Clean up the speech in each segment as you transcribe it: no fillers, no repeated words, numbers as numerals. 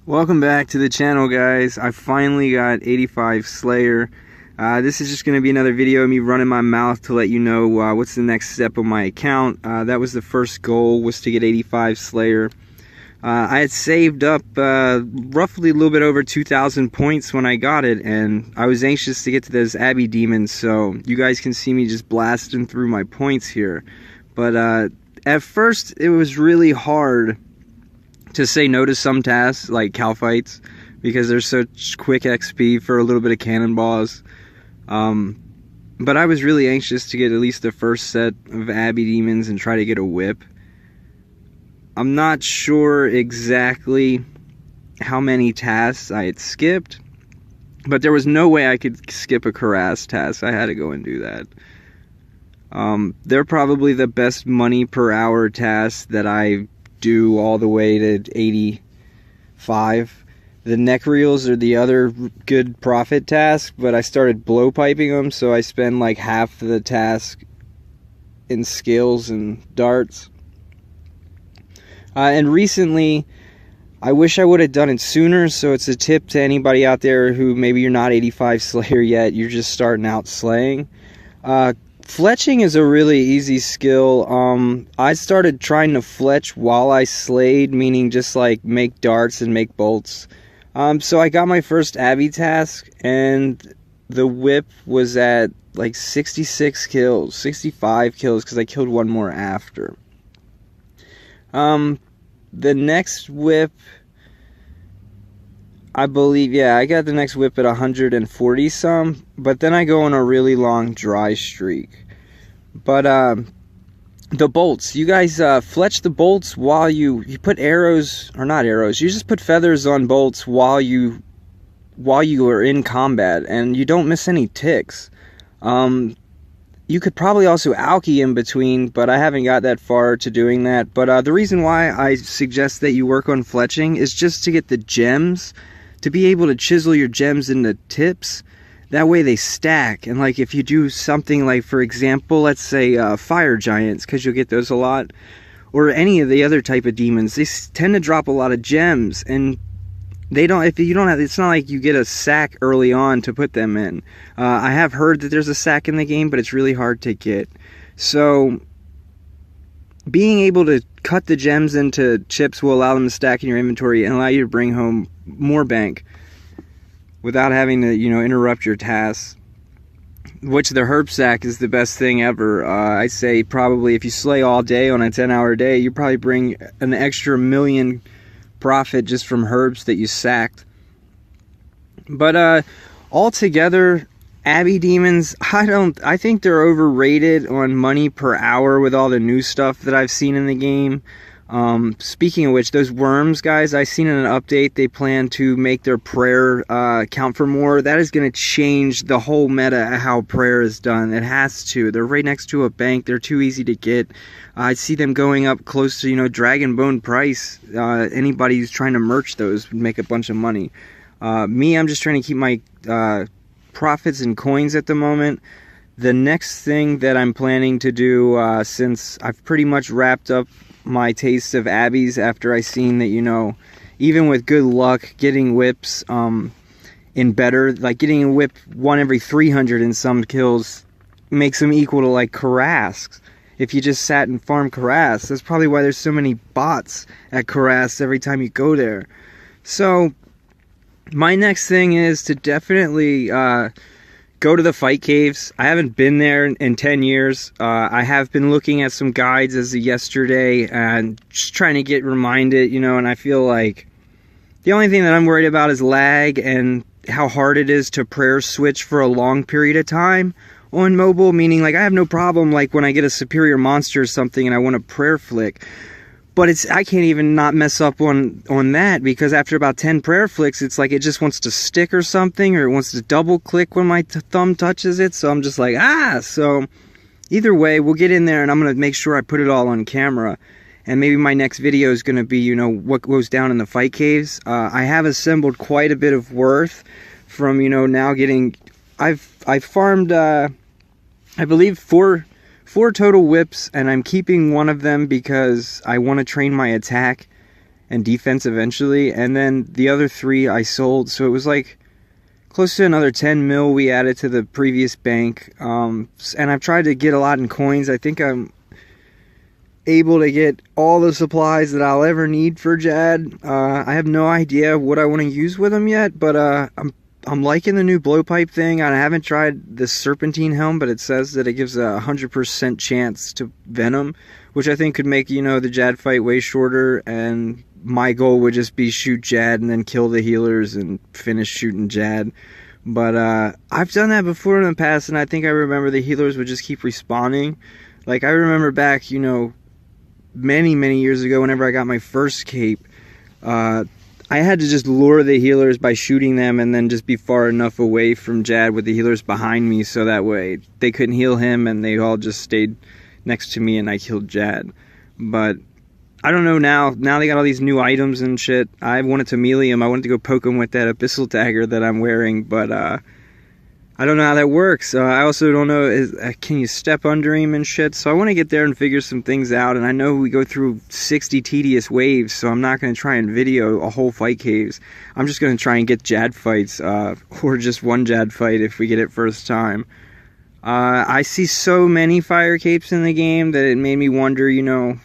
Welcome back to the channel, guys. I finally got 85 Slayer. This is just going to be another video of me running my mouth to let you know what's the next step on my account. That was the first goal, was to get 85 Slayer. I had saved up roughly a little bit over 2,000 points when I got it, and I was anxious to get to those Abbey demons, so you guys can see me just blasting through my points here. But at first it was really hard to say no to some tasks like cow fights because there's such quick XP for a little bit of cannonballs. But I was really anxious to get at least the first set of Abbey demons and try to get a whip. I'm not sure exactly how many tasks I had skipped, but there was no way I could skip a Cuirass task. I had to go and do that. They're probably the best money per hour tasks that I do all the way to 85. The neck reels are the other good profit task, but I started blowpiping them, so I spend like half the task in skills and darts. And recently, I wish I would have done it sooner, so it's a tip to anybody out there who maybe you're not 85 Slayer yet, you're just starting out slaying. Fletching is a really easy skill. I started trying to fletch while I slayed, meaning just like make darts and make bolts. So I got my first Abbey task, and the whip was at like 66 kills, 65 kills, because I killed one more after. The next whip, I believe, yeah, I got the next whip at 140 some, but then I go on a really long dry streak. But the bolts, you guys fletch the bolts while you put arrows, or not arrows, you just put feathers on bolts while you are in combat, and you don't miss any ticks. You could probably also alky in between, but I haven't got that far to doing that. But the reason why I suggest that you work on fletching is just to get the gems, to be able to chisel your gems into tips. That way they stack, and like if you do something like, for example, let's say fire giants, because you'll get those a lot, or any of the other type of demons, they tend to drop a lot of gems, and they don't, if you don't have, it's not like you get a sack early on to put them in. I have heard that there's a sack in the game, but it's really hard to get. So being able to cut the gems into chips will allow them to stack in your inventory and allow you to bring home more bank without having to, interrupt your tasks. Which the herb sack is the best thing ever. I'd say probably if you slay all day on a 10-hour day, you probably bring an extra million profit just from herbs that you sacked. But altogether, Abbey demons, I think they're overrated on money per hour with all the new stuff that I've seen in the game. Speaking of which, those worms, guys, I seen in an update they plan to make their prayer count for more. That is going to change the whole meta of how prayer is done. It has to. They're right next to a bank. They're too easy to get. I see them going up close to, Dragon Bone price. Anybody who's trying to merch those would make a bunch of money. Me, I'm just trying to keep my profits in coins at the moment. The next thing that I'm planning to do, since I've pretty much wrapped up my taste of Abbeys after I seen that, even with good luck, getting whips in better, like getting a whip 1 every 300 in some kills makes them equal to like Cuirass. If you just sat and farmed Cuirass, that's probably why there's so many bots at Cuirass every time you go there. So my next thing is to definitely go to the fight caves. I haven't been there in 10 years. I have been looking at some guides as of yesterday and just trying to get reminded, and I feel like the only thing that I'm worried about is lag and how hard it is to prayer switch for a long period of time on mobile, meaning like I have no problem like when I get a superior monster or something and I want to prayer flick. But I can't even not mess up on that, because after about 10 prayer flicks, it's like it just wants to stick or something, or it wants to double click when my thumb touches it. So I'm just like, so either way, we'll get in there and I'm going to make sure I put it all on camera. And maybe my next video is going to be, what goes down in the fight caves. I have assembled quite a bit of worth from, now getting, I've farmed, I believe 4 total whips, and I'm keeping one of them because I want to train my attack and defense eventually, and then the other 3 I sold, so it was like close to another 10 mil we added to the previous bank. And I've tried to get a lot in coins. I think I'm able to get all the supplies that I'll ever need for Jad. I have no idea what I want to use with them yet, but I'm liking the new blowpipe thing. I haven't tried the serpentine helm, but it says that it gives a 100% chance to venom, which I think could make, you know, the Jad fight way shorter, and my goal would just be shoot Jad and then kill the healers and finish shooting Jad. But I've done that before in the past, and I think I remember the healers would just keep respawning. Like, I remember back, you know, many years ago, whenever I got my first cape, I had to just lure the healers by shooting them and then just be far enough away from Jad with the healers behind me, so that way they couldn't heal him and they all just stayed next to me and I killed Jad. But I don't know now they got all these new items and shit. I wanted to melee him. I wanted to go poke him with that abyssal dagger that I'm wearing, but I don't know how that works. I also don't know, can you step under him and shit? So I want to get there and figure some things out, and I know we go through 60 tedious waves, so I'm not going to try and video a whole fight caves. I'm just going to try and get Jad fights, or just one Jad fight if we get it first time. I see so many fire capes in the game that it made me wonder, you know,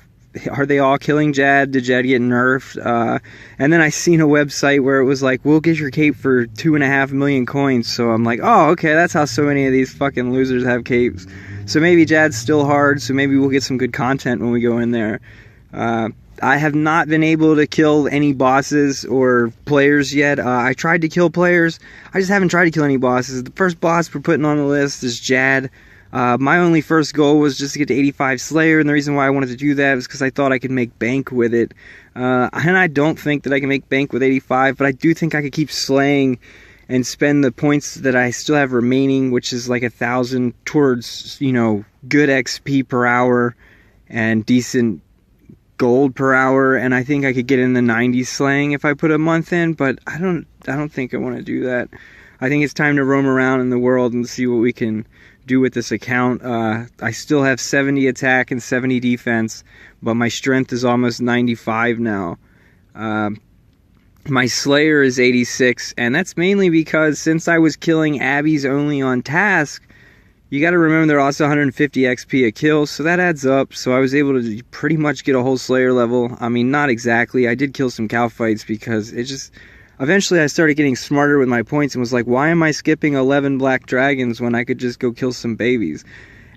are they all killing Jad? Did Jad get nerfed? And then I seen a website where it was like, we'll get your cape for 2.5 million coins. So I'm like, oh, okay, that's how so many of these fucking losers have capes. So maybe Jad's still hard, so maybe we'll get some good content when we go in there. I have not been able to kill any bosses or players yet. I tried to kill players. I just haven't tried to kill any bosses. The first boss we're putting on the list is Jad. My only first goal was just to get to 85 Slayer, and the reason why I wanted to do that was because I thought I could make bank with it. And I don't think that I can make bank with 85, but I do think I could keep slaying and spend the points that I still have remaining, which is like 1,000, towards, you know, good XP per hour and decent gold per hour, and I think I could get in the 90s slaying if I put a month in, but I don't think I want to do that. I think it's time to roam around in the world and see what we can do with this account. I still have 70 attack and 70 defense, but my strength is almost 95 now. My Slayer is 86, and that's mainly because since I was killing Abbeys only on task, you gotta remember they're also 150 XP a kill, so that adds up. So I was able to pretty much get a whole Slayer level. I mean, not exactly. I did kill some cow fights because it just... Eventually I started getting smarter with my points and was like, why am I skipping 11 black dragons when I could just go kill some babies?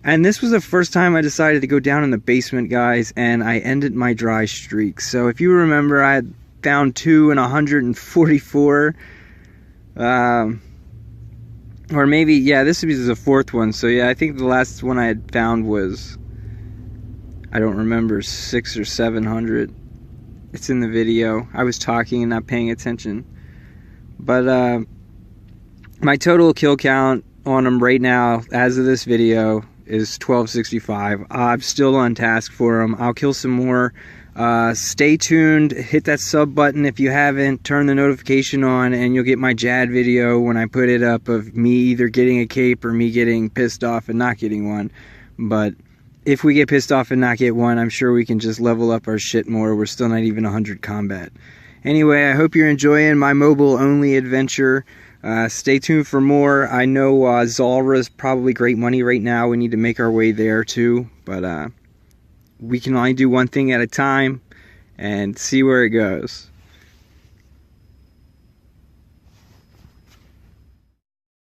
And this was the first time I decided to go down in the basement, guys, and I ended my dry streak. So if you remember, I had found 2 and 144. Or maybe, yeah, this would be the 4th one. So yeah, I think the last one I had found was, I don't remember, 600 or 700. It's in the video. I was talking and not paying attention. But my total kill count on them right now, as of this video, is 1265. I'm still on task for them. I'll kill some more. Stay tuned. Hit that sub button if you haven't. Turn the notification on, and you'll get my Jad video when I put it up of me either getting a cape or me getting pissed off and not getting one. But if we get pissed off and not get one, I'm sure we can just level up our shit more. We're still not even 100 combat. Anyway, I hope you're enjoying my mobile-only adventure. Stay tuned for more. I know Zalra's probably great money right now. We need to make our way there too. But we can only do one thing at a time and see where it goes.